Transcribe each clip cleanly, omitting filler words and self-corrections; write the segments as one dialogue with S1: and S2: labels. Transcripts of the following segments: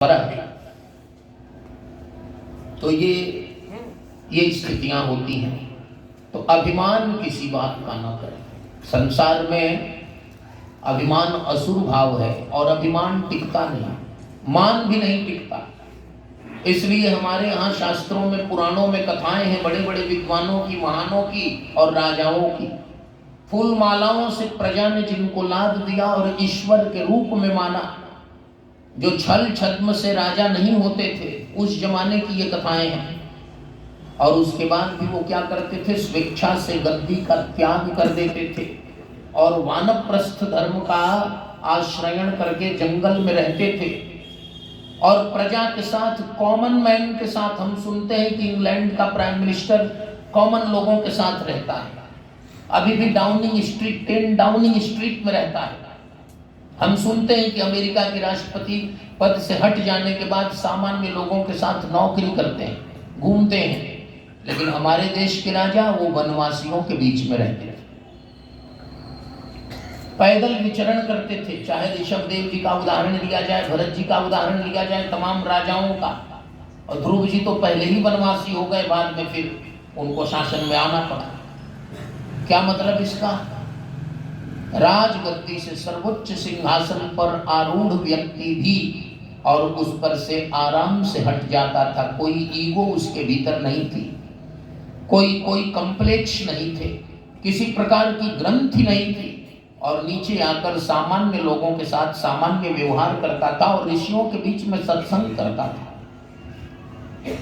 S1: फर्क है। तो ये स्थितियां होती हैं। तो अभिमान किसी बात का ना करें। संसार में अभिमान असुर भाव है और अभिमान टिकता नहीं, मान भी नहीं टिकता। इसलिए हमारे यहाँ शास्त्रों में, पुराणों में कथाएं हैं बड़े बड़े विद्वानों की, महानों की और राजाओं की। फूल मालाओं से प्रजा ने जिनको लाद दिया और ईश्वर के रूप में माना, जो छल छद्म से राजा नहीं होते थे, उस जमाने की ये कथाएं हैं। और उसके बाद भी वो क्या करते थे, स्वेच्छा से गद्दी का त्याग कर देते थे और वानप्रस्थ धर्म का आश्रयण करके जंगल में रहते थे। और प्रजा के साथ, कॉमन मैन के साथ, हम सुनते हैं कि इंग्लैंड का प्राइम मिनिस्टर कॉमन लोगों के साथ रहता है, अभी भी डाउनिंग स्ट्रीट, 10 डाउनिंग स्ट्रीट में रहता है। हम सुनते हैं कि अमेरिका के राष्ट्रपति पद से हट जाने के बाद सामान्य लोगों के साथ नौकरी करते हैं, घूमते हैं। लेकिन हमारे देश के राजा वो वनवासियों के बीच में रहते थे, पैदल विचरण करते थे। चाहे ऋषभ देव जी का उदाहरण लिया जाए, भरत जी का उदाहरण लिया जाए, तमाम राजाओं का। और ध्रुव जी तो पहले ही वनवासी हो गए, बाद में फिर उनको शासन में आना पड़ा। क्या मतलब इसका? राजगद्दी से, सर्वोच्च सिंहासन पर आरूढ़ व्यक्ति भी और उस पर से आराम से हट जाता था। कोई ईगो उसके भीतर नहीं थी, कोई कॉम्प्लेक्स नहीं थे, किसी प्रकार की ग्रंथि नहीं थी। और नीचे आकर सामान्य लोगों के साथ सामान्य व्यवहार करता था और ऋषियों के बीच में सत्संग करता था।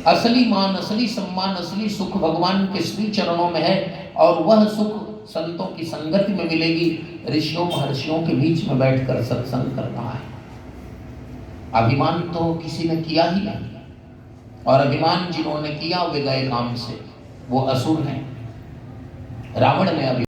S1: असली मान, असली सम्मान, असली सुख भगवान के श्री चरणों में है और वह सुख संतों की संगति में मिलेगी, ऋषियों महर्षियों के बीच में बैठकर सत्संग करना है। अभिमान तो किसी ने किया ही नहीं, और अभिमान जिन्होंने किया वे गए काम से, वो असुर हैं। रावण ने